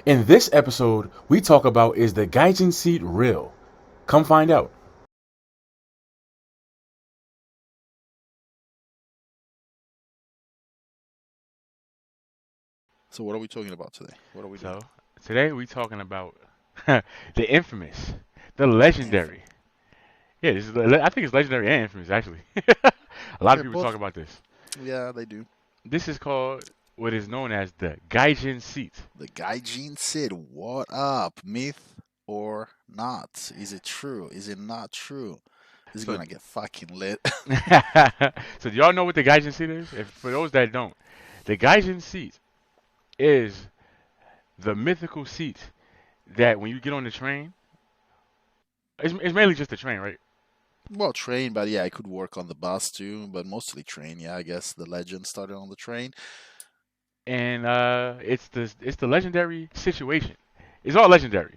In this episode, we talk about, is the Gaijin seat real? Come find out. So what are we talking about today? What are we doing? So today we talking about the infamous, the Infant. legendary. Yeah, I think it's legendary and infamous actually. A lot of Yeah, people talk both. about this. Yeah, they do. This is called what is known as the Gaijin seat. The Gaijin said, "What up? Myth or not? Is it true? Is it not true? This is So, gonna get fucking lit." so do y'all know what the Gaijin seat is? If for those that don't, the Gaijin seat is the mythical seat that when you get on the train, it's mainly just the train, right? Well, train, but yeah, I could work on the bus too, but mostly train. Yeah, I guess the legend started on the train. And it's the legendary situation. It's all legendary.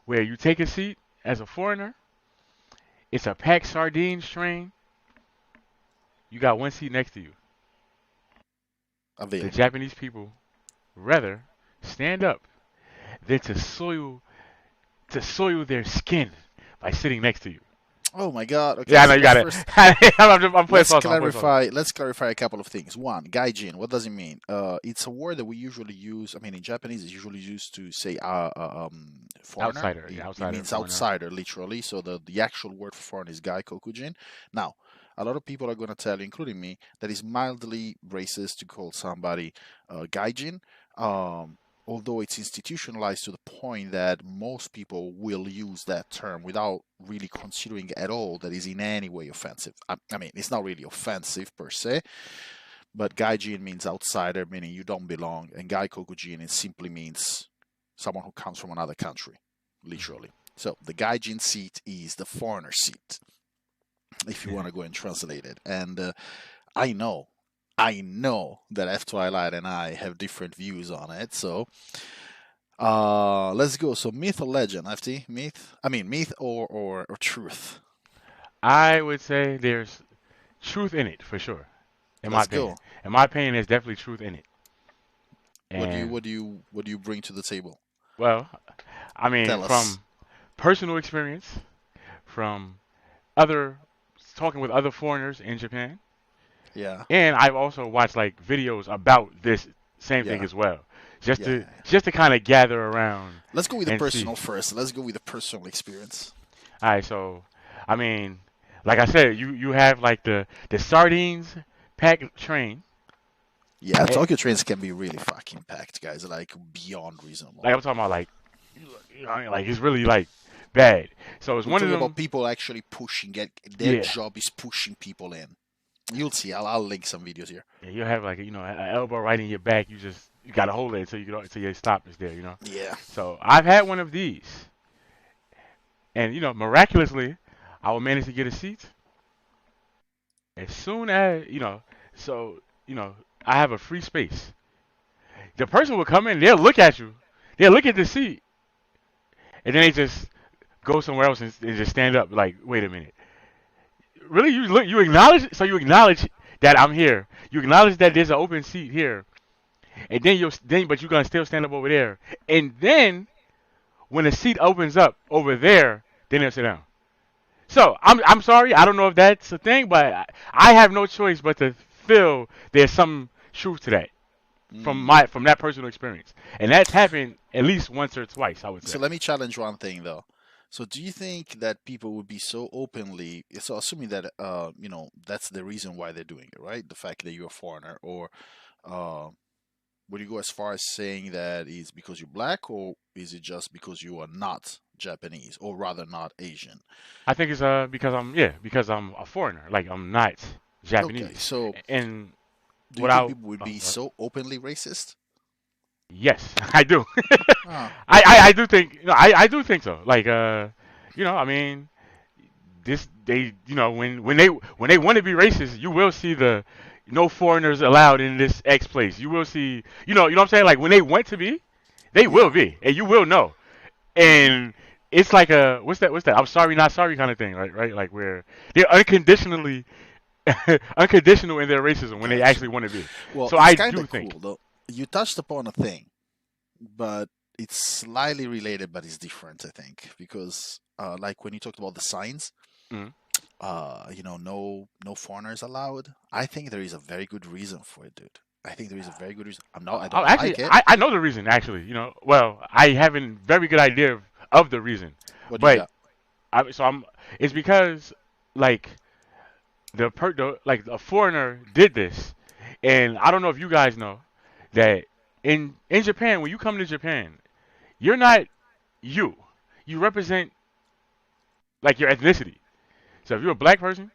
Where you take a seat as a foreigner, it's a packed sardines train. You got one seat next to you. The Available. Japanese people rather stand up than to soil their skin by sitting next to you. Oh my God. Okay, Yeah, I know so you got it. first, I'm playing let's sauce. I'm playing sauce. clarify. Let's clarify a couple of things. One, gaijin. What does it mean? It's a word that we usually use. I mean, in Japanese, it's usually used to say foreigner. Outsider, yeah, It outsider, means foreigner. outsider, literally. So the actual word for foreign is gai kokujin. Now, a lot of people are going to tell you, including me, that it's mildly racist to call somebody gaijin. Although it's institutionalized to the point that most people will use that term without really considering at all that is in any way offensive. I mean, it's not really offensive per se, but gaijin means outsider, meaning you don't belong, and gaikokujin it simply means someone who comes from another country, literally. So the gaijin seat is the foreigner seat, if you want to go and translate it. And I know I know that F Twilight and I have different views on it. So let's go. So myth or legend, FT? Myth? I mean myth or truth. I would say there's truth in it for sure. In my Let's opinion. go. In my opinion, there's definitely truth in it. What do you And bring to the table? well, I mean, Tell us. from personal experience, from other talking with other foreigners in Japan, Yeah. and I've also watched like videos about this same thing Yeah. as well, just Yeah. to just to kind of gather around Let's go with the and see. personal first. Let's go with the personal experience. All right, so I mean, like I said, you have like the sardines packed train. Yeah, eh, Tokyo trains can be really fucking packed, guys. Like beyond reasonable. Like I'm talking about like like it's really like bad. So it's We're one of talking about them. people actually pushing. Get their Yeah, job is pushing people in. You'll see. I'll link some videos here. yeah, you have like an elbow right in your back. You gotta hold it until until your stop is there. Yeah. So I've had one of these, and miraculously, I will manage to get a seat as soon as So I have a free space. The person will come in, they'll look at you, they'll look at the seat, and then they just go somewhere else and just stand up. Like, wait a minute, really? You acknowledge? So you acknowledge that I'm here. You acknowledge that there's an open seat here, and but you're gonna still stand up over there, and then when the seat opens up over there, then they'll sit down. So I'm sorry. I don't know if that's a thing, but I have no choice but to feel there's some truth to that Mm. from that personal experience, and that's happened at least once or twice. I would So say. let me challenge one thing though. So do you think that people would be so openly, so assuming that that's the reason why they're doing it, right? The fact that you're a foreigner, or uh, would you go as far as saying that is because you're black, or is it just because you are not Japanese, or rather not Asian? I think it's because I'm a foreigner. Like I'm not Okay, Japanese, so and do you think without people would be so openly racist? yes, I do. Ah, I do think I do think so. Like I mean this they when they want to be racist, you will see the no foreigners allowed in this X place. You will see what I'm saying, like when they want to be, they will yeah. be, and you will know. Mm-hmm. And it's like a what's that I'm sorry not sorry kind of thing, right, like where they're unconditionally unconditional in their racism when they Gotcha. actually want to be. Well, So it's I kind do of cool think though. You touched upon a thing, but it's slightly related, but it's different, I think, because like when you talked about the signs, Mm. no foreigners allowed. I think there is a very good reason for it, dude. I think there is a very good reason. I Oh, don't actually, like it. I know the reason. Actually, well, I have a very good idea of the reason, What do you but got? it's because like like a foreigner did this, and I don't know if you guys know that in Japan, when you come to Japan, you're not you. You represent like your ethnicity. So if you're a black person,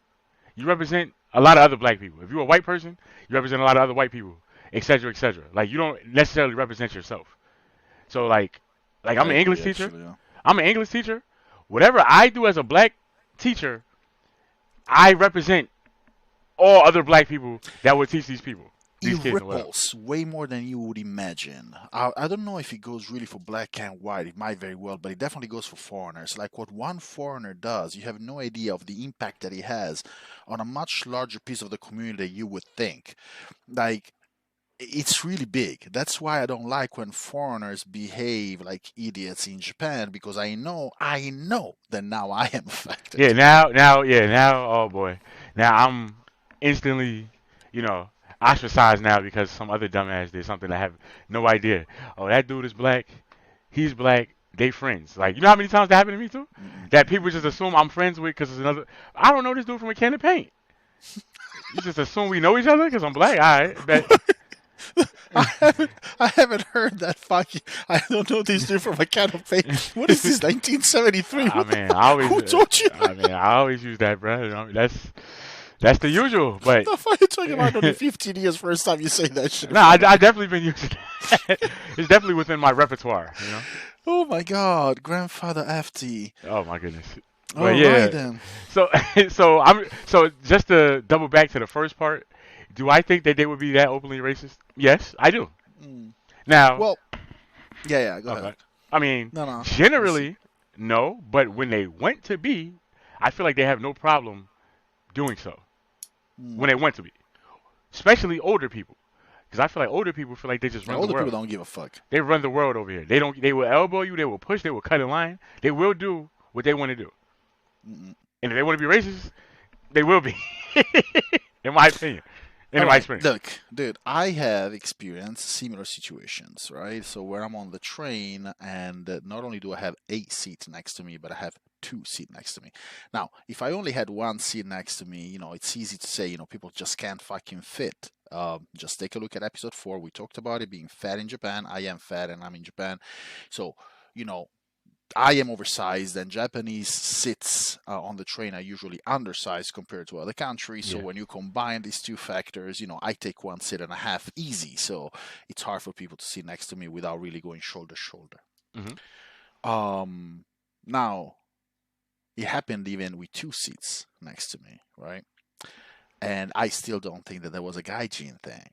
you represent a lot of other black people. If you're a white person, you represent a lot of other white people, etc., etc. Like you don't necessarily represent yourself. So like I I'm an English agree, teacher. actually. Yeah. I'm an English teacher. Whatever I do as a black teacher, I represent all other black people that would teach It these kids or whatever. ripples way more than you would imagine. I don't know if it goes really for black and white. It might very well, but it definitely goes for foreigners. Like what one foreigner does, you have no idea of the impact that he has on a much larger piece of the community than you would think. Like it's really big. That's why I don't like when foreigners behave like idiots in Japan because I know that now I am Yeah, affected. now, oh boy, now I'm instantly, you know, ostracized now because some other dumbass did something I have no idea. Oh, that dude is black. He's black. They friends. Like, you know how many times that happened to me too? Mm-mm, That people just mm-mm, assume I'm friends with because it's another. I don't know this dude from a can of paint. You just assume we know each other because I'm black. All right, bet. mm-mm. I haven't heard that fucking. I don't know this dude from a can of paint. What is this? 1973? I What the mean, fuck? Who taught you? I always use that, bro. That's the usual. But The fuck are you talking about? Only 15 years first time you say that shit in no, I front of me. definitely been using it. It's definitely within my repertoire. Oh my god, grandfather FT. Oh my goodness. But All right yeah, then. so so just to double back to the first part, do I think that they would be that openly racist? Yes, I do. Mm. Now, Well, yeah, go ahead. okay. I mean, No, no. Listen. generally, no, but when they went to be, I feel like they have no problem doing so. Mm. When they went to be, especially older people, because I feel like older people feel like they just Yeah, run the older people world. don't give a fuck. They run the world over here. They don't. They will elbow you. They will push. They will cut in line. They will do what they want to do. Mm-mm. And if they want to be racist, they will be. In my opinion, and All in my right, experience. look, dude, I have experienced similar situations, right? So where I'm on the train, and not only do I have a seat next to me, but I have two seats next to me. Now, if I only had one seat next to me, it's easy to say, people just can't fucking fit. Just take a look at episode 4. We talked about it being fat in Japan. I am fat, and I'm in Japan, so you know I am oversized, and Japanese sits on the train are usually undersized compared to other countries. So Yeah. when you combine these two factors, I take 1.5 seats easy. So it's hard for people to sit next to me without really going shoulder to shoulder. Hmm. Now it happened even with 2 seats next to me, right? And I still don't think that there was a gaijin thing.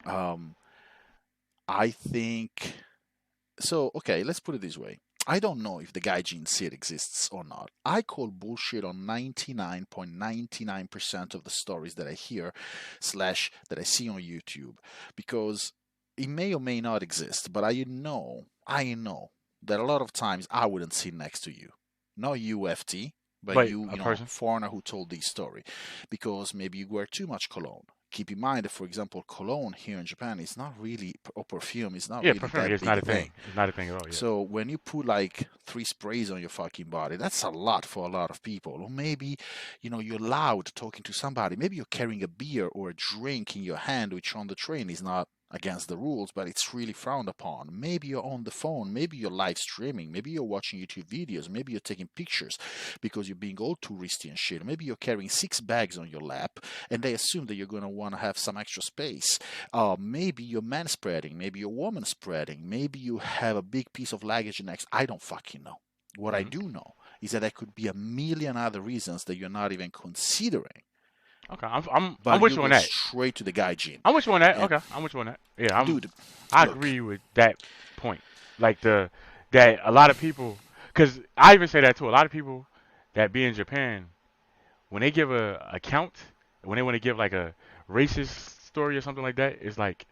Um, I think so. Okay, let's put it this way. I don't know if the Gaijin seat exists or not. I call bullshit on 99.99% of the stories that I hear slash that I see on YouTube because it may or may not exist, but I know that a lot of times I wouldn't sit next to you. Not you, FT, but But you, a person. foreigner who told this story because maybe you wear too much cologne. Keep in mind that, for example, cologne here in Japan is not really, or perfume is not Yeah, really preferring that it's big not a a thing. thing. It's not a thing at all. Yeah. So when you put like 3 sprays on your fucking body, that's a lot for a lot of people. Or maybe, you're loud talking to somebody. Maybe you're carrying a beer or a drink in your hand, which on the train is not against the rules, but it's really frowned upon. Maybe you're on the phone. Maybe you're live streaming. Maybe you're watching YouTube videos. Maybe you're taking pictures because you're being all touristy and shit. Maybe you're carrying 6 bags on your lap and they assume that you're going to want to have some extra space. Maybe you're man spreading, maybe you're woman spreading, maybe you have a big piece of luggage next. I don't fucking know. What I Hmm. do know is that there could be a million other reasons that you're not even considering, Okay, I'm but with you you on go that. straight to the gaijin. I'm with you on that. And Okay, I'm with you on that. Yeah, dude, I look, agree with that point. Like that a lot of people, because I even say that too. A lot of people that be in Japan, when they give a account, when they want to give like a racist story or something like that, it's like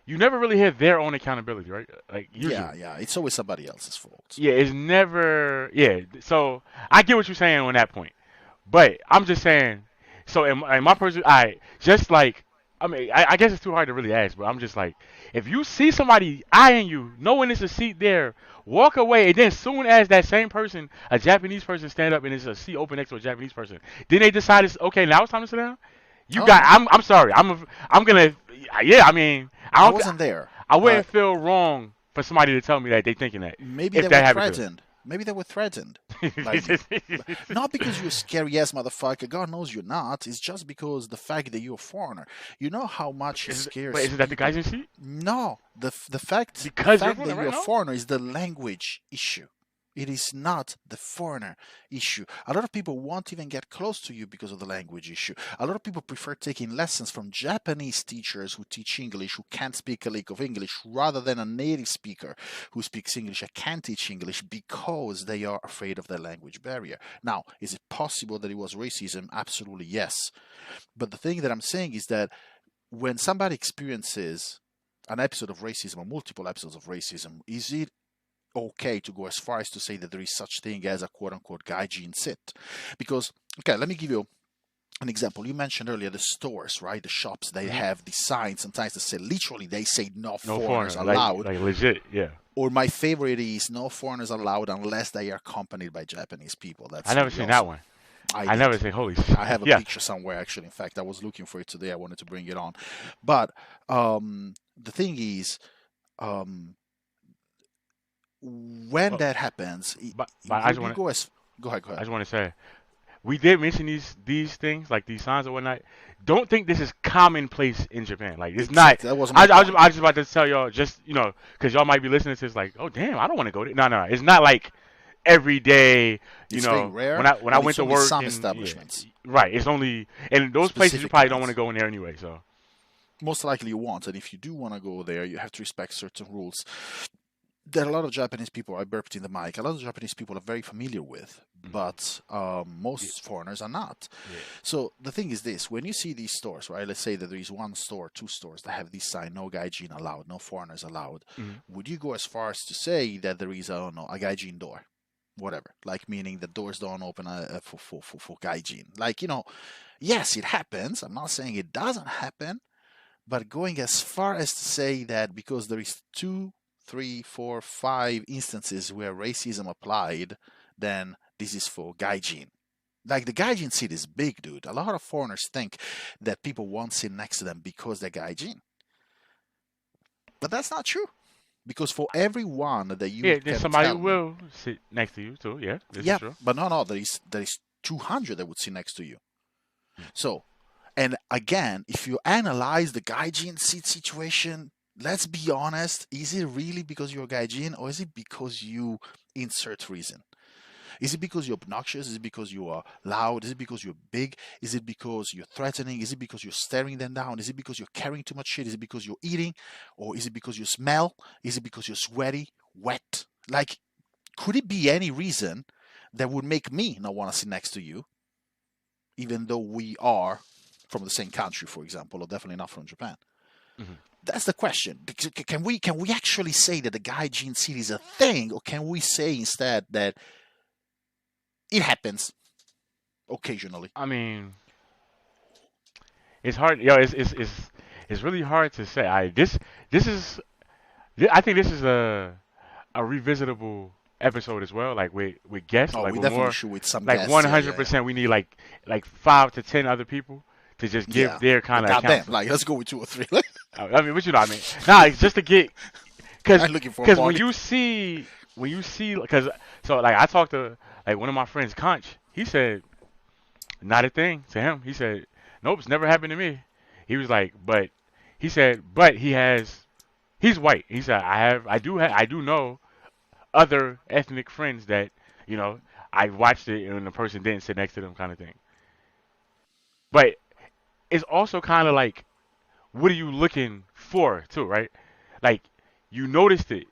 you never really hear their own accountability, right? Like Yeah, usually. yeah. It's always somebody else's fault. Yeah, it's never. Yeah, so I get what you're saying on that point, but I'm just saying. So in my person, I just like. I mean, I guess it's too hard to really ask, but I'm just like, if you see somebody eyeing you, knowing there's a seat there, walk away, and then soon as that same person, a Japanese person, stand up and there's a seat open next to a Japanese person, then they decide it's okay. Now it's time to sit down. You Oh got. no, I'm sorry. I'm gonna. Yeah. I mean, I I don't. wasn't there, I wouldn't but feel wrong for somebody to tell me that they thinking that maybe they if were that happened threatened. Maybe they were threatened. Like, to not because you're a scary ass motherfucker. God knows you're not. It's just because the fact that you're a foreigner. You know how much it But scares isn't that the people. Gaijin seat? No, the Because you're fact that foreign, you're right? a No. foreigner is the language issue. It is not the foreigner issue. A lot of people won't even get close to you because of the language issue. A lot of people prefer taking lessons from Japanese teachers who teach English, who can't speak a lick of English, rather than a native speaker who speaks English and can't teach English because they are afraid of the language barrier. Now, is it possible that it was racism? Absolutely yes. But the thing that I'm saying is that when somebody experiences an episode of racism or multiple episodes of racism, is it okay to go as far as to say that there is such thing as a quote unquote gaijin sit? Because, okay, let me give you an example. You mentioned earlier the stores, right? The shops, they Hmm. have the signs sometimes that say, literally, they say no No foreigners foreigner, like allowed. legit, yeah. Or my favorite is no foreigners allowed unless they are accompanied by Japanese people. I That's never really seen that awesome. one. I I never did. seen holy shit. I have a Yeah. picture somewhere actually. In fact, I was looking for it today. I wanted to bring it on. But the thing is, um, when Well, that happens, but would you go as go ahead, go I ahead. just want to say we did mention these things like these signs or whatnot. Don't think this is commonplace in Japan. Like it's not. Exactly, that was my point. I was just about to tell y'all just because y'all might be listening to this like, oh damn, I don't want to go there. No, no, it's not like every day. It's very rare, When I but went it's to only work some and yeah, establishments, right. It's only and those places you specific probably don't want to ones. go in there anyway. So Most likely you won't, and if you do want to go there, you have to respect certain rules. There are a lot of Japanese people, I burped in the mic, a lot of Japanese people are very familiar with, mhm. but Yeah, most foreigners are not. yeah. So the thing is this, when you see these stores, right, let's say that there is one store, two stores that have this sign, no gaijin allowed, no foreigners allowed, Mhm. would you go as far as to say that there is, I don't know, a gaijin door? Whatever, like meaning the doors don't open for gaijin. Like, yes, it happens. I'm not saying it doesn't happen, but going as far as to say that because there is two, three, four, five instances where racism applied, then this is for gaijin. Like the gaijin seat is big, dude. A lot of foreigners think that people won't sit next to them because they're gaijin, but that's not true. Because for everyone that you Yeah, there's can somebody tell who me, will sit next to you too. Yeah, this is yeah, true. but no, there is 200 that would sit next to you. Mm. So, and again, if you analyze the gaijin seat situation, let's be honest, is it really because you're a gaijin or is it because you insert reason? Is it because you're obnoxious? Is it because you are loud? Is it because you're big? Is it because you're threatening? Is it because you're staring them down? Is it because you're carrying too much shit? Is it because you're eating? Or is it because you smell? Is it because you're sweaty, wet? Like, could it be any reason that would make me not want to sit next to you, even though we are from the same country, for example, or definitely not from Japan? Mhm. That's the question. Can we actually say that the gaijin seat is a thing, or can we say instead that it happens occasionally? I mean, it's hard. Yo, it's really hard to say. This is I think this is a revisitable episode as well. Like with guests, Oh, like we with definitely more should with some like guests. one Yeah, hundred yeah, yeah. percent. We need like 5 to 10 other people to just give Yeah. their kind But of goddamn, accounts. like let's go with two or three. I mean, what you know? I mean, nah, it's just to get because I'm looking for a because party. when you see because so like I talked to like one of my friends, Conch. He said not a thing to him. He said nope, it's never happened to me. He was like, but he said, but he's white. He said I do know other ethnic friends that you know I watched it and the person didn't sit next to them kind of thing. But it's also kind of like what are you looking for too, right? Like you noticed it,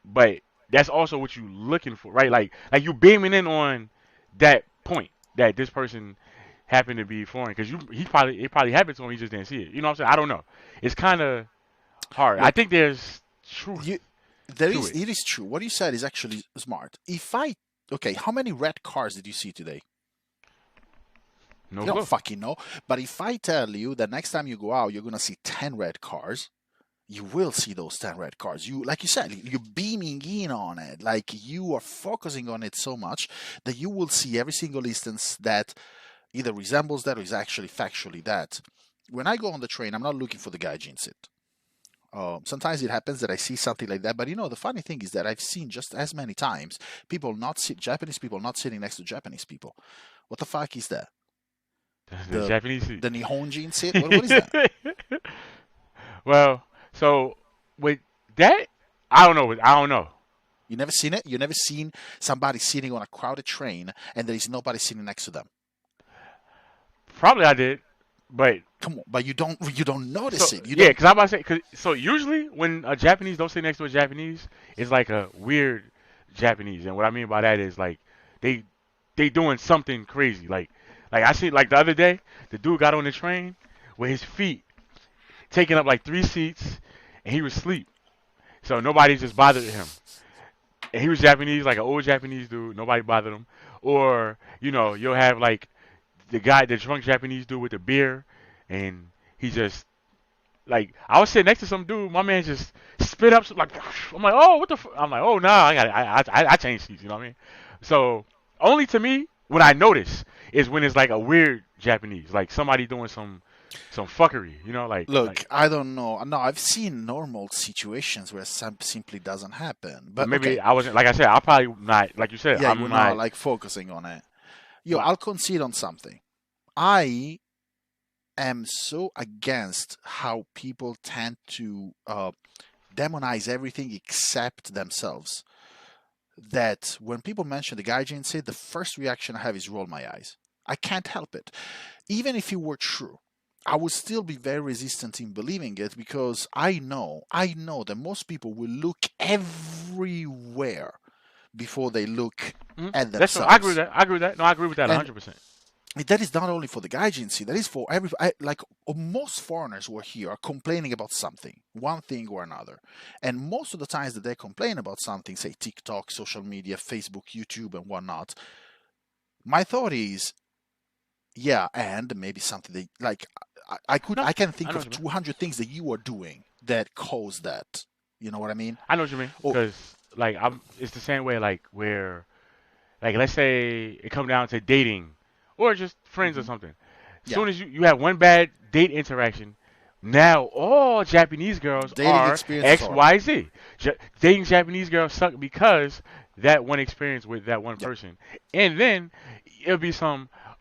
but that's also what you looking for, right? Like you beaming in on that point that this person happened to be foreign because you he probably it probably happened to him, he just didn't see it. You know what I'm saying? I don't know. It's kind of hard. I Look, think there's truth you there to is it. it is true. What you said is actually smart. If I Okay, how many red cars did you see today? No You don't clue. fucking know. But if I tell you that next time you go out, you're gonna see 10 red cars, you will see those 10 red cars. You, like you said, you're beaming in on it. Like you are focusing on it so much that you will see every single instance that either resembles that or is actually factually that. When I go on the train, I'm not looking for the gaijin sit. Sometimes it happens that I see something like that, but the funny thing is that I've seen just as many times Japanese people not sitting next to Japanese people. What the fuck is that? The The Japanese seat. the Nihonjin sit? What is that? Well, so with that, I don't know. I don't know. You never seen it? You never seen somebody sitting on a crowded train and there is nobody sitting next to them. Probably I did, but Come on, but you don't so notice it. You yeah, don't. because I'm about to say, so usually when a Japanese don't sit next to a Japanese, it's like a weird Japanese, and what I mean by that is like they they doing something crazy. Like I see like the other day, the dude got on the train with his feet taking up like 3 seats, and he was asleep, so nobody just bothered him. And he was Japanese, like an old Japanese dude. Nobody bothered him. Or you'll have like the drunk Japanese dude with the beer, and he just like I was sitting next to some dude. My man just spit up some, like I'm like, oh, what the? I'm like, oh, nah, I got I changed seats. You know what I mean? So only to me what I notice is when it's like a weird Japanese, like somebody doing some fuckery. Like Look, I don't know. No, I've seen normal situations where some simply doesn't happen. but But maybe okay, I wasn't, like I said, I'll probably not, like you said, yeah, you were I'm not not. like focusing on it. Yo, My, I'll concede on something. I am so against how people tend to demonize everything except themselves that when people mention the gaijin say the first reaction I have is roll my eyes. I can't help it. Even if it were true, I would still be very resistant in believing it because I know that most people will look everywhere before they look at that's true. I agree with themselves. that. I agree with that. No, I agree with that And 100%. that is not only for the gaijin, that is for like most foreigners who are here are complaining about something, one thing or another. And most of the times that they complain about something, say TikTok, social media, Facebook, YouTube, and whatnot, my thought is, yeah, and maybe something that like No, I can I think know what of you mean. 200 things that you are doing that cause that. You know what I mean? I know what you mean. Oh, Because like it's the same way like where like let's say it comes down to dating or just friends or hmm something. As yeah, soon as you have one bad date interaction, now all Japanese girls dating are experience is X horrible. Y Z. Dating Japanese girls suck because that one experience with that one Yeah, person, and then it'll be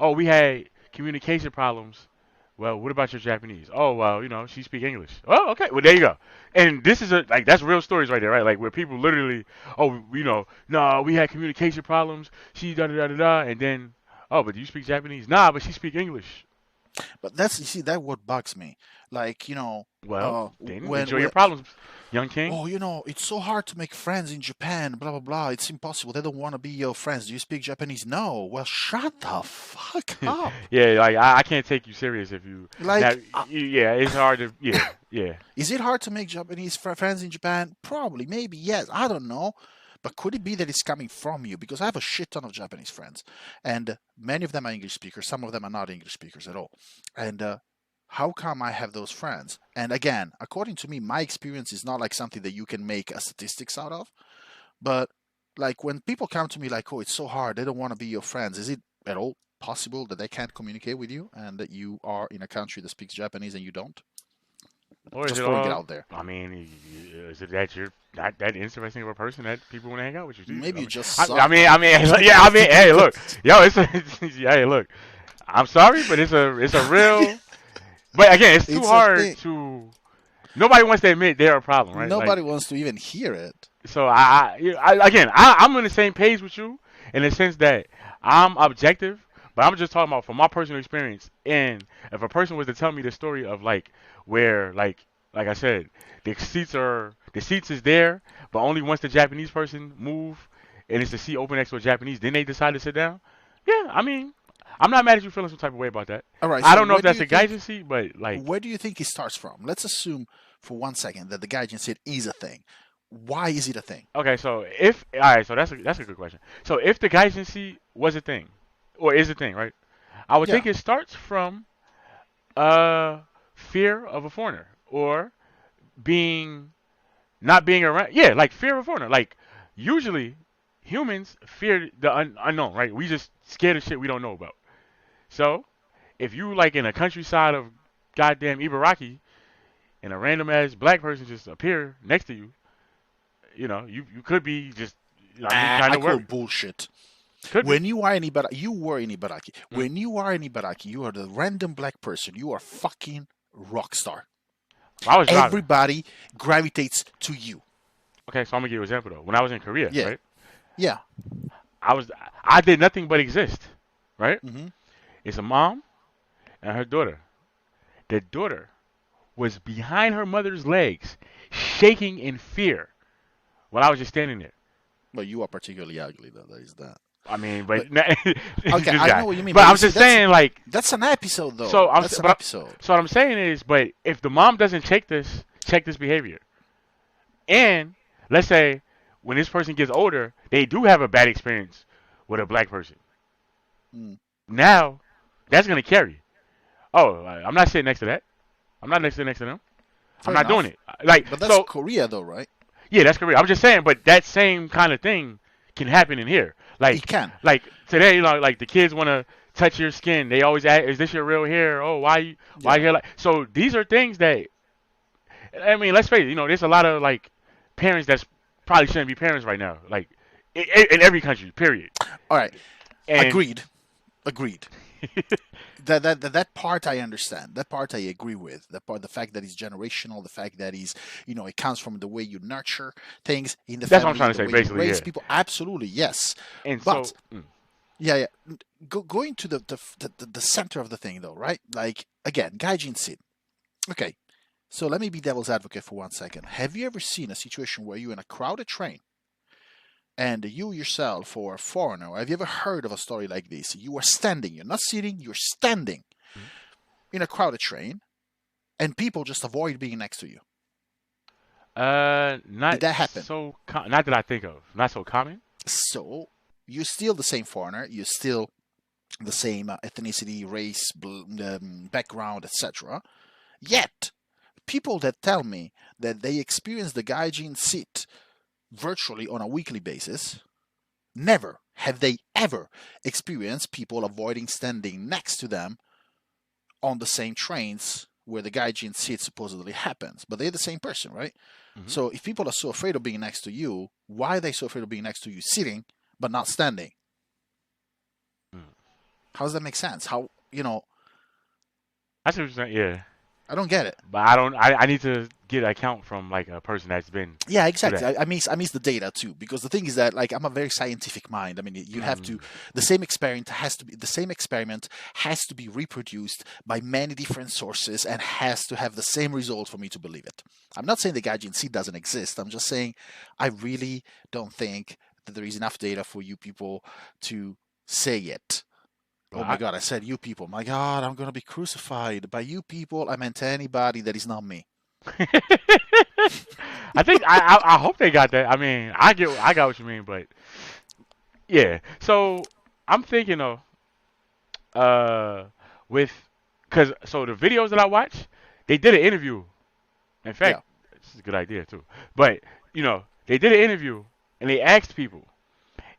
oh, we had communication problems. Well, what about your Japanese? Oh, well, she speak English. Oh, okay. Well, there you go. And this is that's real stories right there, right? Like where people literally, oh, no, we had communication problems. She da da da da da, and then, oh, but do you speak Japanese? Nah, but she speak English. but that's, you see, that what bugs me. Like, Well, then enjoy your when problems, young king. oh, it's so hard to make friends in Japan, blah blah blah. It's impossible. They don't want to be your friends. Do you speak Japanese? No. Well, shut the fuck up. Yeah, like I can't take you serious if you now. Like, Yeah, it's hard to. Yeah, yeah. is it hard to make Japanese friends in Japan? Probably, maybe, yes. I don't know. But could it be that it's coming from you? Because I have a shit ton of Japanese friends, and many of them are English speakers. Some of them are not English speakers at all. And how come I have those friends? And again, according to me, my experience is not like something that you can make a statistics out of. But like when people come to me like, "Oh, it's so hard. They don't want to be your friends." Is it at all possible that they can't communicate with you and that you are in a country that speaks Japanese and you don't? Or is Just it throwing it all? out there. I mean, is it that you're not that interesting of a person that people want to hang out with you? Do Maybe I you mean, just I suck. mean, I mean, yeah, I mean, hey, look, yo, hey, look, I'm sorry, but it's a real. But again, it's too It's a hard thing. to. Nobody wants to admit they're a problem, right? Like, Nobody wants to even hear it. so again, I'm on the same page with you in the sense that I'm objective, but I'm just talking about from my personal experience. And if a person was to tell me the story of like where like I said, the seats is there, but only once the Japanese person move and it's the seat open next to a Japanese, then they decide to sit down. Yeah, I mean, I'm not mad at you feeling some type of way about that. All right. I So don't know if that's a Gaijin seat, but like, where do you think it starts from? Let's assume for 1 second that the gaijin seat is a thing. Why is it a thing? Okay, so if all right, so that's a good question. So if the Gaijin seat was a thing, or is a thing, right? I would Yeah. think it starts from uh fear of a foreigner or being not being around. Yeah, like fear of a foreigner. Like usually humans fear the unknown, right? We just scared of shit we don't know about. So if you like in a countryside of goddamn Ibaraki and a random ass black person just appear next to you, you could be just, kind I of call worried. bullshit. Could be. When you are in Ibaraki, you were in Ibaraki. Mm. When you are in Ibaraki, you are the random black person. You are fucking rock star. I was driving. Everybody gravitates to you. Okay, so I'm gonna give you an example though. When I was in Korea, Yeah. right? Yeah. I was I did nothing but exist, right? Hmm. It's a mom and her daughter. The daughter was behind her mother's legs, shaking in fear, while I was just standing there. But you are particularly ugly, though. That is that. I mean, But but okay, this I guy. know what you mean. But But you I'm see, just saying, like, that's an episode, though. so I'm That's an but episode. so what I'm saying is, but if the mom doesn't check this behavior, and let's say when this person gets older, they do have a bad experience with a black person. Mm, Now, that's gonna carry. Oh, I'm not sitting next to that. I'm not next to them. I'm fair not doing enough. it. Like But that's so, Korea, though, right? yeah, that's Korea. I'm just saying, but that same kind of thing can happen in here. It can. Like today, like the kids want to touch your skin. They always ask, "Is this your real hair? Oh, why Yeah. you like?" So these are things that I mean, let's face it. There's a lot of like parents that's probably shouldn't be parents right now. Like in every country, period. All right. And Agreed. Agreed. That part I understand. That part I agree with. That part, the fact that it's generational, the fact that it comes from the way you nurture things in the that's what I'm family, trying the to say, way you basically. raise Yeah. people. Absolutely, yes. And But so, yeah, yeah. Going to the center of the thing, though, right? Like again, gaijin seat. Okay, so let me be devil's advocate for 1 second. Have you ever seen a situation where you're in a crowded train and you yourself or a foreigner, have you ever heard of a story like this? You are standing, you're not sitting, you're standing Mhm. in a crowded train and people just avoid being next to you. not Did that happen? not that I think of, not so common. So you're still the same foreigner, you're still the same ethnicity, race, background, etc. Yet, people that tell me that they experience the gaijin seat virtually on a weekly basis, never have they ever experienced people avoiding standing next to them on the same trains where the gaijin seat supposedly happens. But they're the same person, right? Hmm. So if people are so afraid of being next to you, why are they so afraid of being next to you sitting but not standing? Mm. How does that make sense? How, That's what you're saying. Yeah. I don't get it. But I don't. I need to get an account from like a person that's been Yeah, through exactly. that. I miss the data too, because the thing is that like I'm a very scientific mind. I mean, you have to Mm. the same experiment has to be reproduced by many different sources and has to have the same result for me to believe it. I'm not saying the gaijin seed doesn't exist. I'm just saying I really don't think that there is enough data for you people to say it. Well, Oh my God, I said you people. My God, I'm gonna be crucified. By you people, I meant anybody that is not me. I think I hope they got that. I mean, I got what you mean, but yeah. So I'm thinking of uh with because so the videos that I watch, they did an interview. In Yeah. fact, this is a good idea too. But they did an interview and they asked people,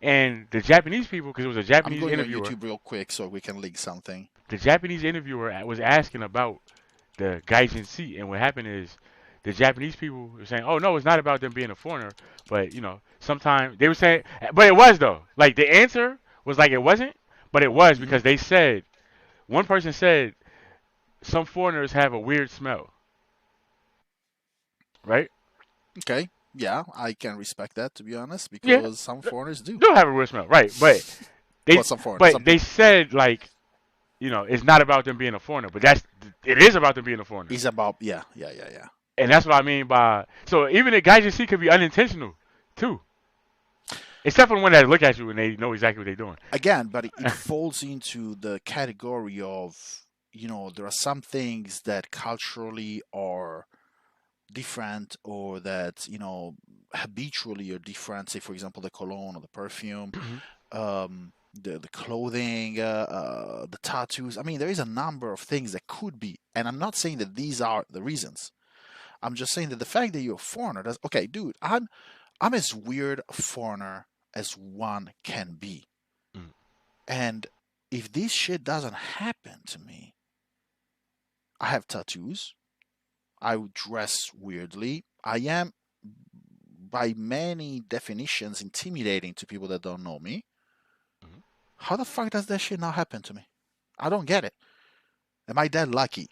and the Japanese people, because it was a I'm Japanese going on interviewer, YouTube real quick so we can link something. the Japanese interviewer was asking about the Gaijin seat, and what happened is the Japanese people were saying, "Oh no, it's not about them being a foreigner," but sometimes they were saying, but it was though. Like the answer was like it wasn't, but it was Hmm. because they said one person said some foreigners have a weird smell, right? Okay. Yeah, I can respect that to be honest, Yeah, because some foreigners do. do have a weird smell, right? They Well, some foreigners, some but they people. said like it's not about them being a foreigner, but it is about them being a foreigner. It's about yeah, yeah, yeah, yeah. And that's what I mean by so even the Gaijin seat could be unintentional too. Except for the one that look at you and they know exactly what they're doing. Again, but it falls into the category of there are some things that culturally are different, or that habitually are different. Say, for example, the cologne or the perfume, Hmm. the clothing, the tattoos. I mean, there is a number of things that could be, and I'm not saying that these are the reasons. I'm just saying that the fact that you're a foreigner does. Okay, dude, I'm as weird a foreigner as one can be, Mm. and if this shit doesn't happen to me, I have tattoos. I would dress weirdly. I am, by many definitions, intimidating to people that don't know me. Mhm. How the fuck does that shit not happen to me? I don't get it. Am I that lucky?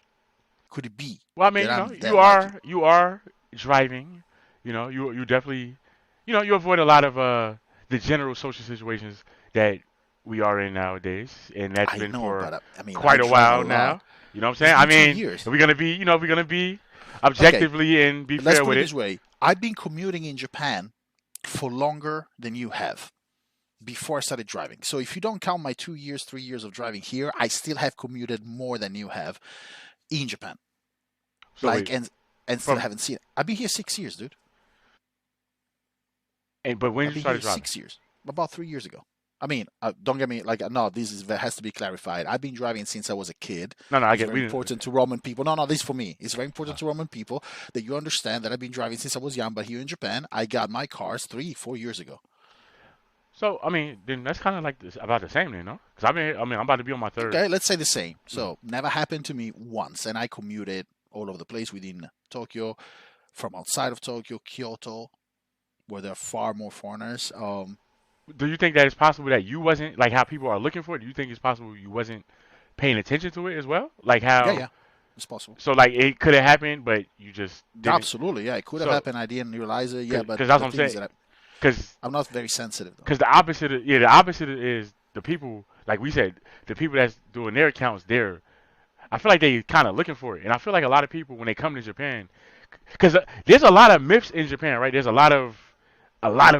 Could it be Well, I mean, that I'm you that lucky? are driving. You definitely, you avoid a lot of the general social situations that we are in nowadays, and that's I been know, for but I mean, I quite a drive a while lot. now. You know what I'm It's saying? I been two mean, if years. we're gonna be Okay, objectively and be let's fair put with it it. this way. I've been commuting in Japan for longer than you have before I started driving. So if you don't count my 2 years, 3 years of driving here, I still have commuted more than you have in Japan. So Like, wait, and still from haven't seen it. I've been here 6 years, dude. but when I've did you been here started driving? 6 years, about 3 years ago. I mean, don't get me like no. This is that has to be clarified. I've been driving since I was a kid. No, no, I It's get very we didn't. important to Roman people. No, no, this is for me. It's very Uh, important to Roman people that you understand that I've been driving since I was young. But here in Japan, I got my cars 3, 4 years ago. so I mean, then that's kind of like this, about the same, then, no? Because I'm about to be on my third. Okay, let's say the same. Mhm. So never happened to me once, and I commuted all over the place within Tokyo, from outside of Tokyo, Kyoto, where there are far more foreigners. Do you think that it's possible that you wasn't like how people are looking for it? Do you think it's possible you wasn't paying attention to it as well? Like Yeah, how yeah, it's possible. so like it could have happened, but you just didn't. Absolutely, yeah, it could have So happened. I didn't realize it. Yeah, but because that's the what I'm thing is saying. that Because I'm not very sensitive though. the opposite, the opposite is the people like we said, the people that's doing their accounts. I feel like they kind of looking for it, and I feel like a lot of people when they come to Japan, because there's a lot of myths in Japan, right? There's a lot of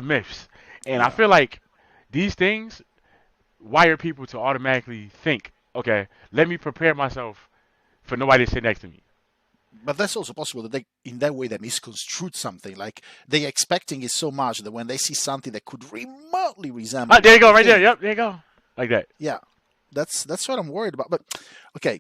myths, and I Yeah, feel like these things wire people to automatically think, okay, let me prepare myself for nobody to sit next to me. but that's also possible that they, in that way, they misconstrued something. Like they expecting it so much that when they see something that could remotely Ah, resemble there you what go, they right there. think, Yep, there you go. Like that. yeah, that's what I'm worried about. But okay,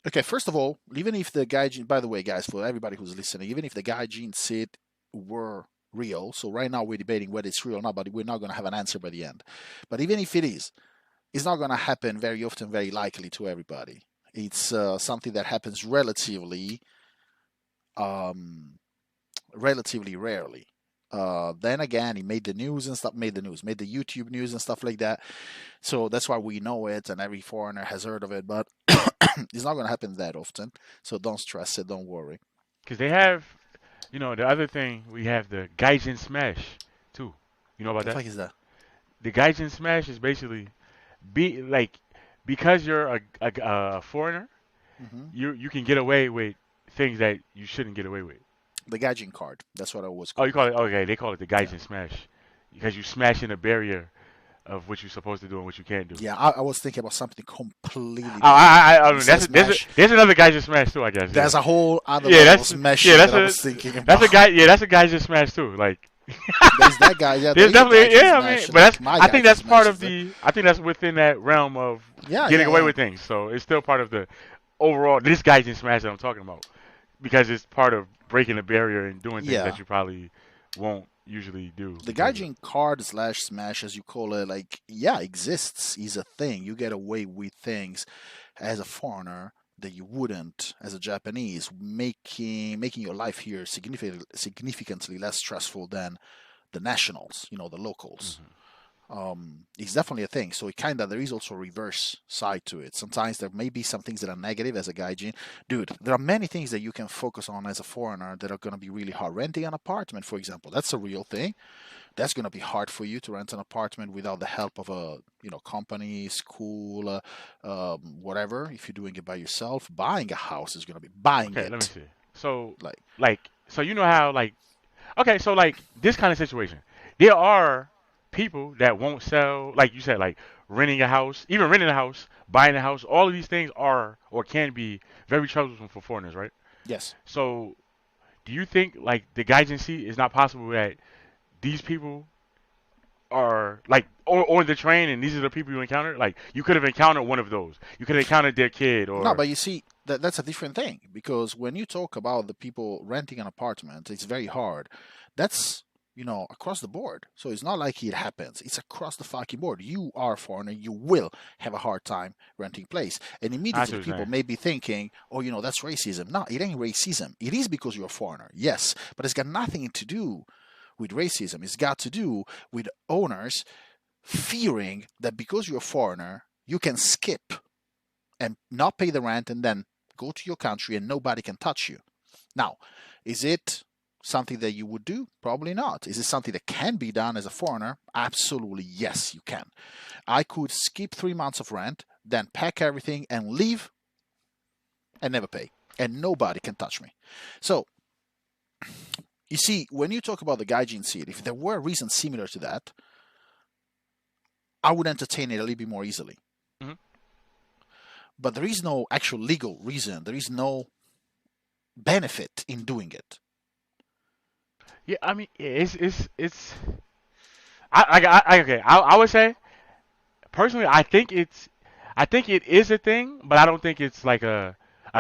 okay. First of all, even if the gaijin, by the way, guys, for everybody who's listening, even if the gaijin sit were real, so right now we're debating whether it's real or not, but we're not going to have an answer by the end. But even if it is, it's not going to happen very often, very likely to everybody. It's something that happens um, relatively rarely. Then again, he made the news and stuff, made the YouTube news and stuff like that. So that's why we know it, and every foreigner has heard of it. But it's not going to happen that often. So don't stress it. Don't worry. Because they have, the other thing, we have the Gaijin Smash, too. You know about The that? fuck is that? The Gaijin Smash is basically, be like, because you're a foreigner, Hmm. you can get away with things that you shouldn't get away with. The Gaijin card. That's what I was Oh, you called. call it, okay, they call it the Yeah. Gaijin Smash. Because you smash in a barrier of what you're supposed to do and what you can't do. Yeah, I was thinking about something completely Oh, different. I When you mean, said Smash, there's another Gaijin Smash too, I guess. Yeah. there's a whole other Yeah, level of yeah, smashing that I was thinking that's a about. guy. Yeah, that's a Gaijin Smash too. Like, There's that guy. Yeah, there there's is a definitely, Gaijin yeah. I mean, Smash. but Like that's, my I think Gaijin that's part Smash of is there. the, I think that's within that realm of Yeah, getting yeah, away yeah. with things. So it's still part of the overall this Gaijin Smash that I'm talking about because it's part of breaking the barrier and doing things that Yeah. you probably won't usually do The because of. Gaijin card slash smash, as you call it, like, yeah, exists. Is a thing. You get away with things as a foreigner that you wouldn't as a Japanese, making your life here significantly less stressful than the nationals, the locals. Mhm. It's definitely a thing. So it kind of there is also a reverse side to it. Sometimes there may be some things that are negative as a gaijin. Dude, there are many things that you can focus on as a foreigner that are going to be really hard. Renting an apartment, for example, that's a real thing. That's going to be hard for you to rent an apartment without the help of a company, school, whatever. If you're doing it by yourself, buying a house is going to be buying Okay, let me it see. So, like so you know how like okay, so like this kind of situation, there are people that won't sell, like you said, like renting a house, even renting a house, buying a house. All of these things are or can be very troublesome for foreigners, right? yes. So do you think like the Gaijin seat is not possible that these people are like on the train and these are the people you encounter? Like you could have encountered one of those. You could have encountered their kid No, or but you see, that's a different thing because when you talk about the people renting an apartment, it's very hard. That's, across the board. So it's not like it happens. It's across the fucking board. You are a foreigner, you will have a hard time renting place. And I see immediately what you're people saying. may be thinking, oh, that's racism. No, it ain't racism. It is because you're a foreigner, yes, but it's got nothing to do with racism. It's got to do with owners fearing that because you're a foreigner, you can skip and not pay the rent and then go to your country and nobody can touch you. Now, is it something that you would do? Probably not. Is it something that can be done as a foreigner? Absolutely, yes, you can. I could skip 3 months of rent, then pack everything and leave and never pay. And nobody can touch me. So, you see, when you talk about the Gaijin seat, if there were a reason similar to that, I would entertain it a little bit more easily. Mhm. But there is no actual legal reason. There is no benefit in doing it. Yeah, I mean, it's. I would say personally, I think it is a thing, but I don't think it's like a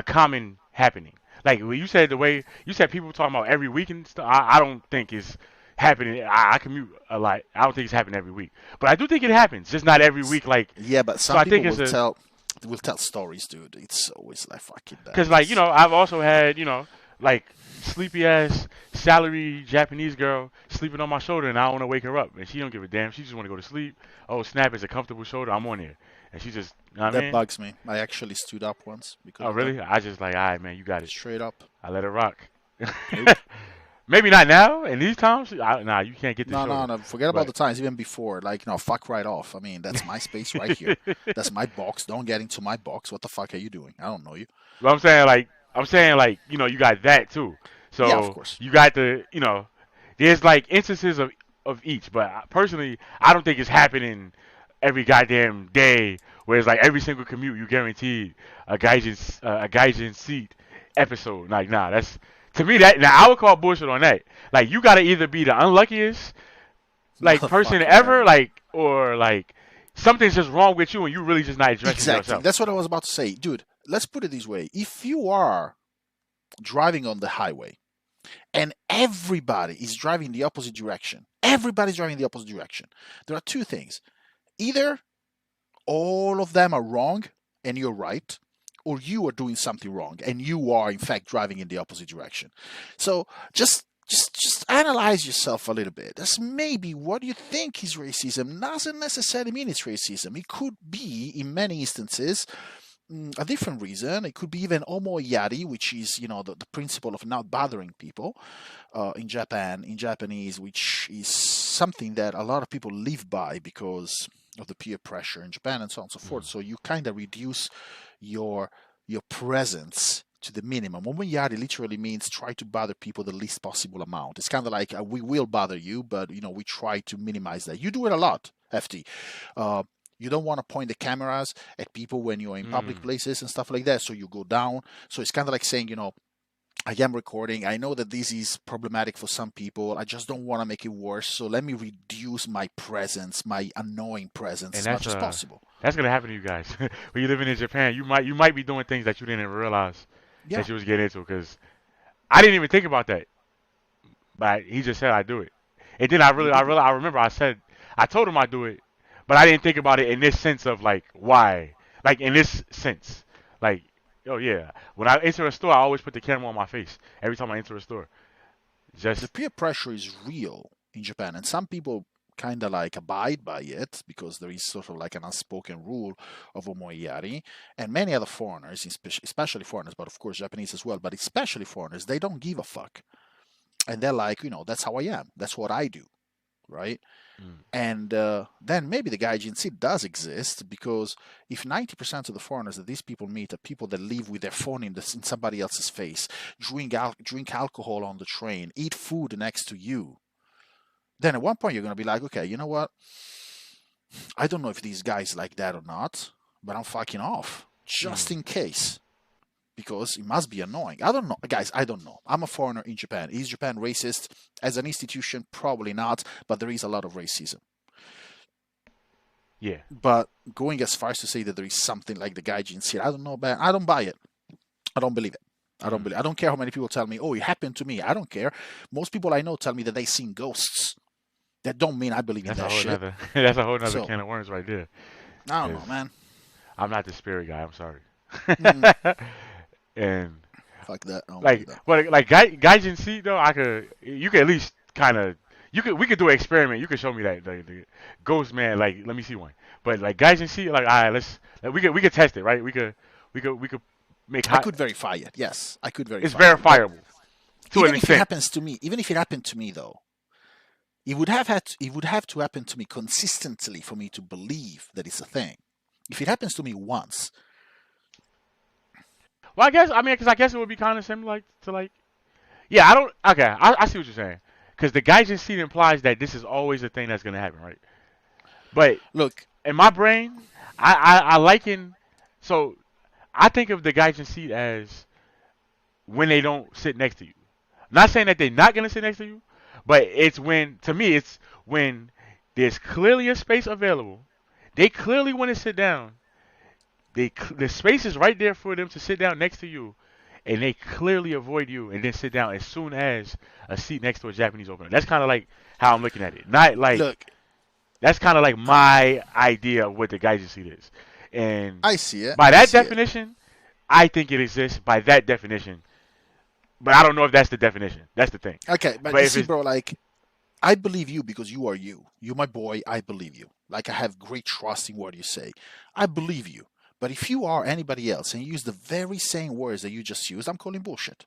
common happening. Like when you said the way you said people talking about every week and stuff, I don't think it's happening. I commute a lot. I don't think it's happening every week, but I do think it happens, just not every week. Like Yeah, but so, some I people think it's a will tell stories, dude. It's always like fucking that. because like I've also had like sleepy ass salary Japanese girl sleeping on my shoulder and I don't want to wake her up and she don't give a damn. She just want to go to sleep. Oh snap! It's a comfortable shoulder. I'm on there, and she just you know what I That mean. bugs me. I actually stood up once because Oh of that. really? I just like all right, man. You got it. Straight up. I let it rock. Nope. Maybe not now in these times. Nah, you can't get this No, no, shoulder. no. Forget about But the times even before. Like, fuck right off. I mean, that's my space right here. That's my box. Don't get into my box. What the fuck are you doing? I don't know you. but I'm saying like you got that too. Yeah, of So course. you got the there's like instances of each. But personally, I don't think it's happening every goddamn day where it's like every single commute you guaranteed a Gaijin seat episode. Like nah, that's to me that now I would call bullshit on that. Like you gotta either be the unluckiest like person Motherfucker ever, ever. like or like something's just wrong with you and you really just not addressing Exactly. yourself. That's what I was about to say. Dude, let's put it this way. If you are driving on the highway and everybody is driving the opposite direction, everybody's driving the opposite direction, there are two things. Either all of them are wrong and you're right, or you are doing something wrong and you are in fact driving in the opposite direction. So just analyze yourself a little bit. That's maybe what you think is racism doesn't necessarily mean it's racism. It could be in many instances a different reason. It could be even omoiyari, which is the principle of not bothering people in Japanese, which is something that a lot of people live by because of the peer pressure in Japan and so on and so forth. Mm. So you kind of reduce your presence to the minimum. Omoiyari literally means try to bother people the least possible amount. It's kind of like we will bother you, but we try to minimize that. You do it a lot, FT. You don't want to point the cameras at people when you're in public Mm. places and stuff like that, so you go down. So it's kind of like saying, I am recording. I know that this is problematic for some people. I just don't want to make it worse. So let me reduce my presence, my annoying presence, And as much as possible. that's gonna happen to you guys when you're living in Japan. You might be doing things that you didn't realize Yeah. that you was getting into because I didn't even think about that, but he just said I do it, and then You do. I remember I told him I do it, but I didn't think about it in this sense of like why, like in this sense, like oh yeah, when I enter a store I always put the camera on my face every time I enter a store. The Just peer pressure is real in Japan, and some people kind of like abide by it because there is sort of like an unspoken rule of omoiyari, and many other foreigners, especially foreigners, but of course Japanese as well, but especially foreigners, they don't give a fuck, and they're like, that's how I am, that's what I do, right? mm, And then maybe the gaijin seat does exist because if 90% of the foreigners that these people meet are people that live with their phone in somebody else's face, drink alcohol on the train, eat food next to you, then at one point you're going to be like, okay, you know what? I don't know if these guys like that or not, but I'm fucking off just mm. in case. because it must be annoying. I don't know, guys. I don't know. I'm a foreigner in Japan. Is Japan racist as an institution? Probably not, but there is a lot of racism. Yeah. But going as far as to say that there is something like the gaijinseat, I don't know, man. I don't buy it. I don't believe it. I don't believe. I don't care how many people tell me, "Oh, it happened to me." I don't care. Most people I know tell me that they seen ghosts. That don't mean I believe in That's a that whole shit. nother. That's a whole nother So can of worms right there. I don't know, 'Cause man. I'm not the spirit guy. I'm sorry. Mm, And fuck that. I don't believe like, that. but like Gaijin seat though, you could at least kind of, we could do an experiment. You could show me that the ghost man. Like, let me see one. But like Gaijin seat, like, all right, we could test it, right? We could make I hot. could verify it. Yes, I could It's verify it. But verifiable to an even if it extent. happens to me, though, it would have to happen to me consistently for me to believe that it's a thing. If it happens to me once, Well, because I guess it would be kind of similar, like, yeah, I don't. Okay, I see what you're saying. Because the Gaijin seat implies that this is always a thing that's gonna happen, right? But look, in my brain, I liken. So I think of the Gaijin seat as when they don't sit next to you. Not saying that they're not gonna sit next to you, but it's when, to me, it's when there's clearly a space available. They clearly want to sit down. The space is right there for them to sit down next to you, and they clearly avoid you and then sit down as soon as a seat next to a Japanese opener. That's kind of like how I'm looking at it. Not like look, That's kind of like my idea of what the Gaijin seat is, and I see it. by I that see it. definition, I think it exists by that definition. But I don't know if that's the definition. That's the thing. Okay, but But you if see, it's bro, like I believe you because you are you. You're my boy. I believe you. Like I have great trust in what you say. I believe you. But if you are anybody else and you use the very same words that you just used, I'm calling bullshit.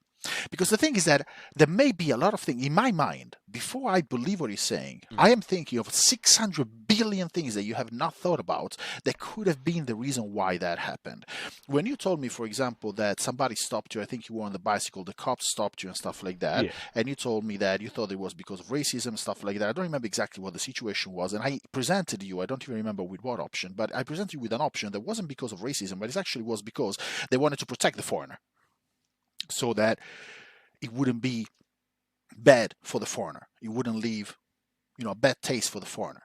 Because the thing is that there may be a lot of things in my mind. Before I believe what you're saying, I Mhm. am thinking of 600 billion things that you have not thought about that could have been the reason why that happened. When you told me, for example, that somebody stopped you, I think you were on the bicycle, the cops stopped you and stuff like that, Yeah. and you told me that you thought it was because of racism, stuff like that. I don't remember exactly what the situation was, and I presented you, I don't even remember with what option, but I presented you with an option that wasn't because of racism, but it actually was because they wanted to protect the foreigner so that it wouldn't be bad for the foreigner. It wouldn't leave, a bad taste for the foreigner.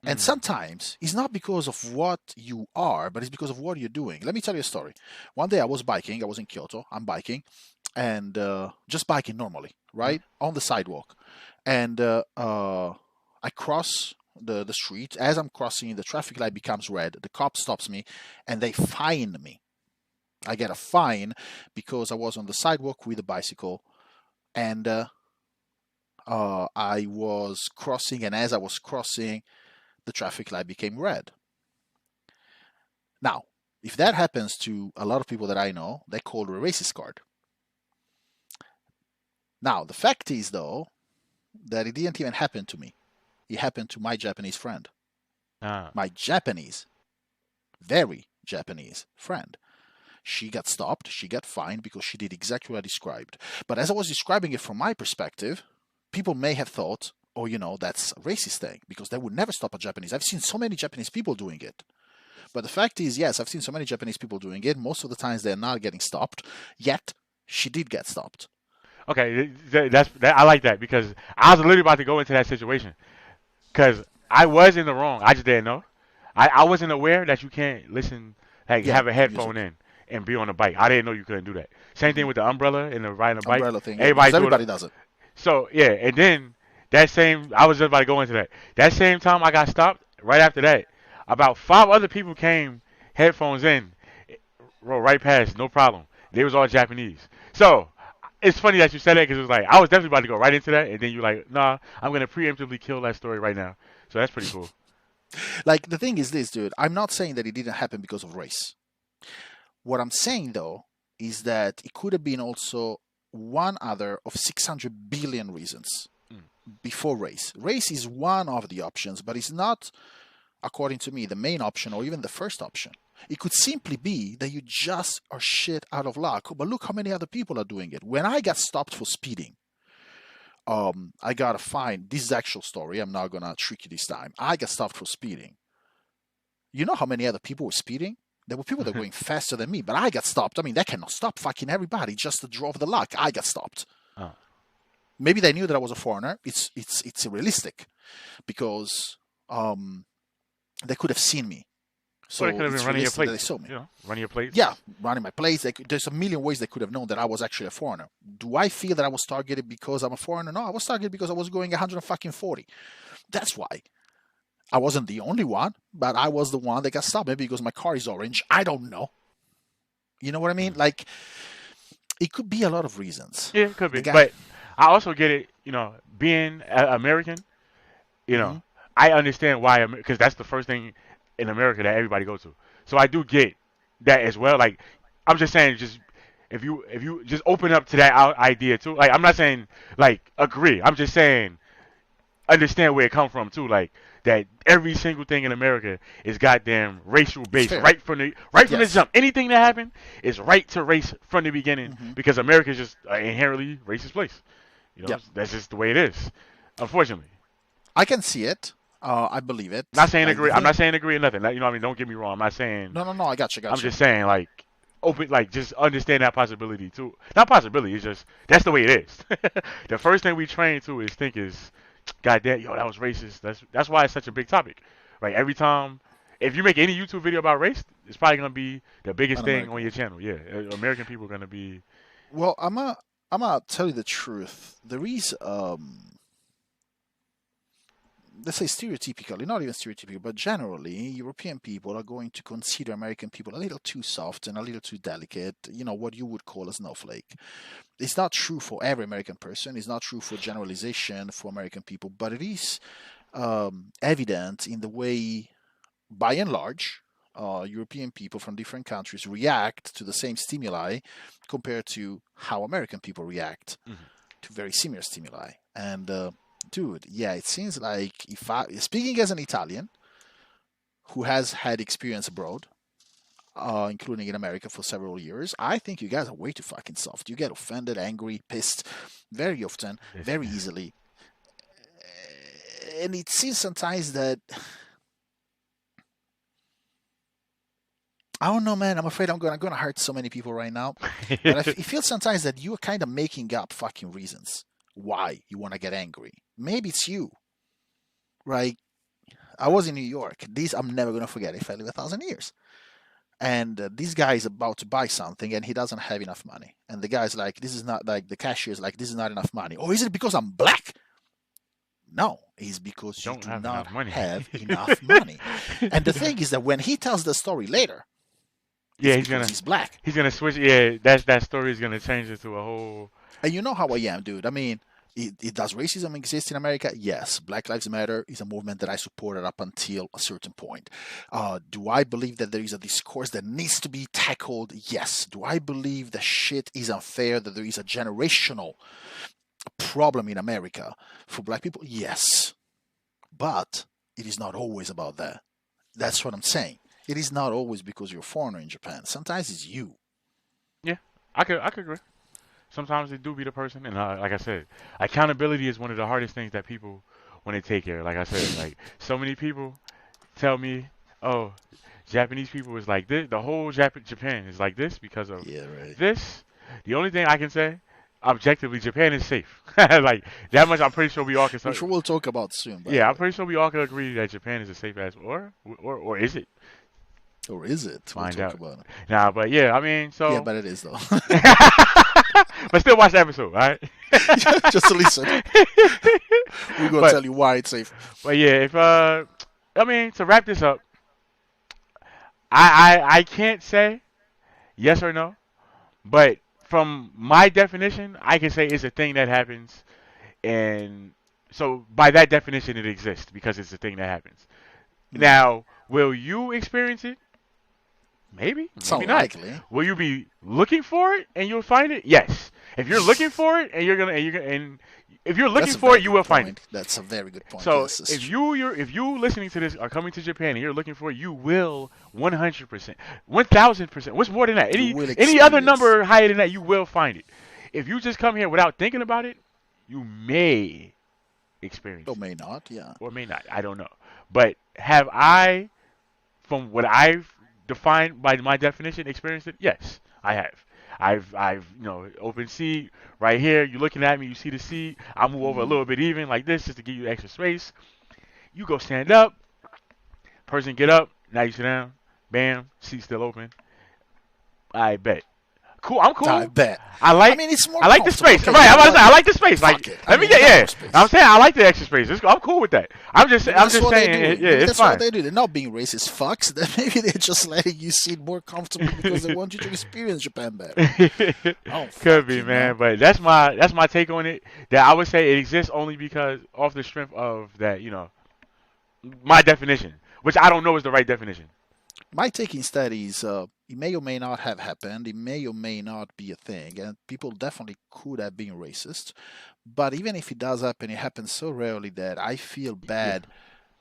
And Mm. sometimes it's not because of what you are, but it's because of what you're doing. Let me tell you a story. One day I was biking. I was in Kyoto. I'm biking, and just biking normally, Mhm. right on the sidewalk. And I cross the street. As I'm crossing, the traffic light becomes red. The cop stops me, and they fine me. I get a fine because I was on the sidewalk with a bicycle, and I was crossing, and as I was crossing, the traffic light became red. Now, if that happens to a lot of people that I know, they call it a racist card. Now, the fact is, though, that it didn't even happen to me. It happened to my Japanese friend. Ah. My Japanese, very Japanese friend. She got stopped, she got fined because she did exactly what I described. But as I was describing it from my perspective, people may have thought, oh, that's a racist thing because they would never stop a Japanese. I've seen so many Japanese people doing it. But the fact is, yes, I've seen so many Japanese people doing it. Most of the times they're not getting stopped. Yet, she did get stopped. Okay, I like that because I was literally about to go into that situation because I was in the wrong. I just didn't know. I wasn't aware that you can't listen, like Yeah, have a headphone music. in and be on a bike. I didn't know you couldn't do that. Same thing Hmm. with the umbrella and the riding a bike. Umbrella thing, yeah, Everybody because doing it. everybody does it. So yeah, and then I was just about to go into that. That same time I got stopped. Right after that, about 5 other people came, headphones in, rolled right past, no problem. They was all Japanese. So it's funny that you said that because it was like I was definitely about to go right into that, and then you like, nah, I'm gonna preemptively kill that story right now. So that's pretty cool. Like, the thing is this, dude. I'm not saying that it didn't happen because of race. What I'm saying, though, is that it could have been also one other of 600 billion reasons Mm. before race. Race is one of the options, but it's not, according to me, the main option or even the first option. It could simply be that you just are shit out of luck. But look how many other people are doing it. When I got stopped for speeding, I got a fine. This is actual story. I'm not gonna trick you this time. I got stopped for speeding. You know how many other people were speeding? There were people that were going faster than me, but I got stopped. I mean, they cannot stop fucking everybody just to drove the luck. I got stopped. Oh. Maybe they knew that I was a foreigner. It's realistic because they could have seen me. So Well, they could have it's been running your realistic that they plates. saw me. You know, running your plates. Yeah, running my plates. There's a million ways they could have known that I was actually a foreigner. Do I feel that I was targeted because I'm a foreigner? No, I was targeted because I was going 140. That's why. I wasn't the only one, but I was the one that got stopped. Maybe because my car is orange. I don't know. You know what I mean? Like, it could be a lot of reasons. Yeah, it could be. The guy- But I also get it. You know, being American, you know, Mhm. I understand why, because that's the first thing in America that everybody goes to. So I do get that as well. Like, I'm just saying, just if you just open up to that idea too. Like, I'm not saying like agree. I'm just saying understand where it come from too. Like that every single thing in America is goddamn racial based fair. right from the Yes. jump. Anything that happened is right to race from the beginning Mhm. because America is just an inherently racist place. You know, Yeah. that's just the way it is. Unfortunately, I can see it. I believe it. not saying Like, agree. the I'm thing- not saying agree or nothing. You know what I mean? Don't get me wrong. I'm not saying. No, I got you. I'm just saying like open, like just understand that possibility too. Not possibility. It's just that's the way it is. The first thing we train to is think is, God damn, yo, that was racist. That's why it's such a big topic. Right? Every time, if you make any YouTube video about race, it's probably gonna be the biggest thing Un-American. on your channel. Yeah, American people are gonna be. Well, I'm gonna tell you the truth. There is let's say stereotypically, not even stereotypical, but generally, European people are going to consider American people a little too soft and a little too delicate, you know, what you would call a snowflake. It's not true for every American person, it's not true for generalization for American people, but it is evident in the way, by and large, European people from different countries react to the same stimuli compared to how American people react to very similar stimuli. And dude, yeah, it seems like if I, speaking as an Italian who has had experience abroad, including in America for several years, I think you guys are way too fucking soft. You get offended, angry, pissed very often, very easily. And it seems sometimes that I don't know, man. I'm afraid I'm gonna hurt so many people right now. But it feels sometimes that you're kind of making up fucking reasons why you want to get angry. Maybe it's you, right? I was in New York. This I'm never gonna forget. If I live 1,000 years, and this guy is about to buy something and he doesn't have enough money, and the guy's like, "This is not like the cashier's like, this is not enough money." Or is it because I'm black? No, it's because you Don't do have not enough money. have enough money. And the thing is that when he tells the story later, Yeah, it's because he's black. He's gonna switch. Yeah, that story is gonna change into a whole. And you know how I am, dude. I mean, does racism exist in America? Yes. Black Lives Matter is a movement that I supported up until a certain point. Do I believe that there is a discourse that needs to be tackled? Yes. Do I believe that shit is unfair, that there is a generational problem in America for black people? Yes. But it is not always about that. That's what I'm saying. It is not always because you're a foreigner in Japan. Sometimes it's you. Yeah, I could agree. Sometimes it do be the person, and like I said, accountability is one of the hardest things that people want to take care of. Like I said, like so many people tell me, "Oh, Japanese people is like this. The whole Japan is like this because of Yeah, right. this." The only thing I can say, objectively, Japan is safe. Like that much, I'm pretty sure we all can. Which we'll talk about soon. By the Yeah, I'm way. pretty sure we all can agree that Japan is a safe ass, or is it? Or is it? Find We'll out. talk about it. Nah, but yeah, I mean, so. Yeah, but it is though. But still watch the episode, all right? Just to listen. We're gonna But- tell you why it's safe. But yeah, if I mean, to wrap this up, I can't say yes or no, but from my definition, I can say it's a thing that happens, and so by that definition, it exists because it's a thing that happens. Now, will you experience it? Maybe, It's maybe not. unlikely. Will you be looking for it and you'll find it? Yes. If you're looking for it and if you're looking That's a for very it, you good will find it. point. That's a very good point. So Yes, it's if true. if you listening to this are coming to Japan and you're looking for it, you will 100%, 1,000%. What's more than that? You will Any other experience. number higher than that, you will find it. If you just come here without thinking about it, you may experience Or it, may not. Yeah. or may not. I don't know. But have I, from what I've defined by my definition, experienced it? Yes, I have. I've open seat right here. You're looking at me. You see the seat. I move over a Mm. little bit even like this just to give you extra space. You go stand up. Person get up. Now you sit down. Bam. Seat still open. I bet. Cool. I'm I cool. bet. I I like mean, it's more I like the comfortable. space. Okay, Right. you know I'm about to say what? I like the space. Fuck Like it. I let me mean, get we got more I'm space. saying I like the extra space. I'm cool with that. I'm just Maybe that's what saying they do. yeah, Maybe it's that's what fine. they do. They're not being racist fucks. Then maybe they're just letting you sit more comfortably because they want you to experience Japan better. Oh Could fuck, be, you man, know. but that's my take on it. That I would say it exists only because off the strength of that, my definition, which I don't know is the right definition. My take instead is it may or may not have happened. It may or may not be a thing, and people definitely could have been racist. But even if it does happen, it happens so rarely that I feel Yeah. bad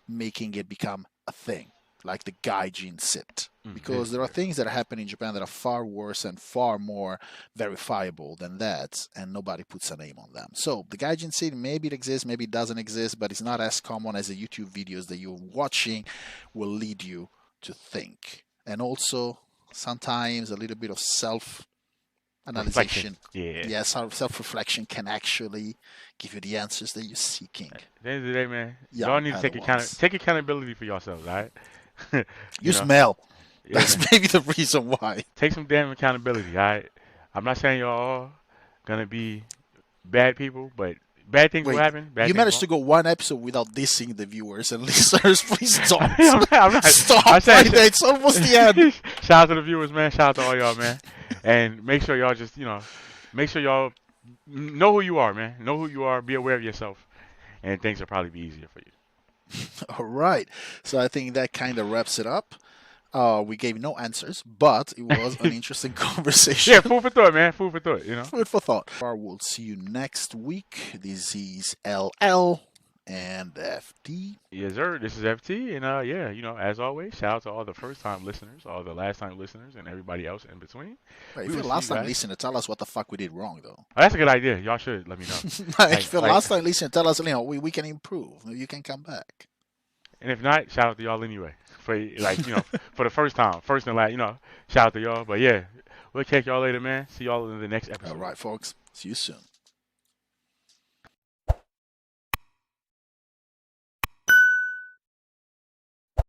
making it become a thing, like the gaijin sit. Yeah. Because there are things that happen in Japan that are far worse and far more verifiable than that, and nobody puts a name on them. So the gaijin sit, maybe it exists, maybe it doesn't exist, but it's not as common as the YouTube videos that you're watching will lead you to think. And also, sometimes a little bit of self Reflection. analyzation, Yeah. yes, self reflection can actually give you the answers that you're seeking. At the end of the day, man, Yeah, y'all need to Padawans. take accountability for yourselves, all right? You you know, smell. yeah, That's man. maybe the reason why. Take some damn accountability, all right? I'm not saying y'all all gonna be bad people, but bad things will Wait, happen. Bad you things managed to won't. go one episode without dissing the viewers and listeners. Please I don't. mean, I'm not. I Stop said, right there. It's almost the end. shout out to the viewers, man. Shout out to all y'all, man. And make sure y'all just, make sure y'all know who you are, man. Know who you are. Be aware of yourself, and things will probably be easier for you. All right. So I think that kind of wraps it up. We gave no answers, but it was an interesting Yeah, conversation. food for thought, man. Food for thought. Food for thought. We'll see you next week. This is LL and FD. Yes, sir. This is FT, and yeah, as always, shout out to all the first-time listeners, all the last-time listeners, and everybody else in between. Right, We if will you're see last you time guys. listener, tell us what the fuck we did wrong, though. Oh, that's a good idea. Y'all should let me know. If you're last time listener, tell us, we can improve. You can come back. And if not, shout out to y'all anyway. For for the first time, first and last, shout out to y'all. But yeah, we'll catch y'all later, man. See y'all in the next All episode. right, folks. See you soon.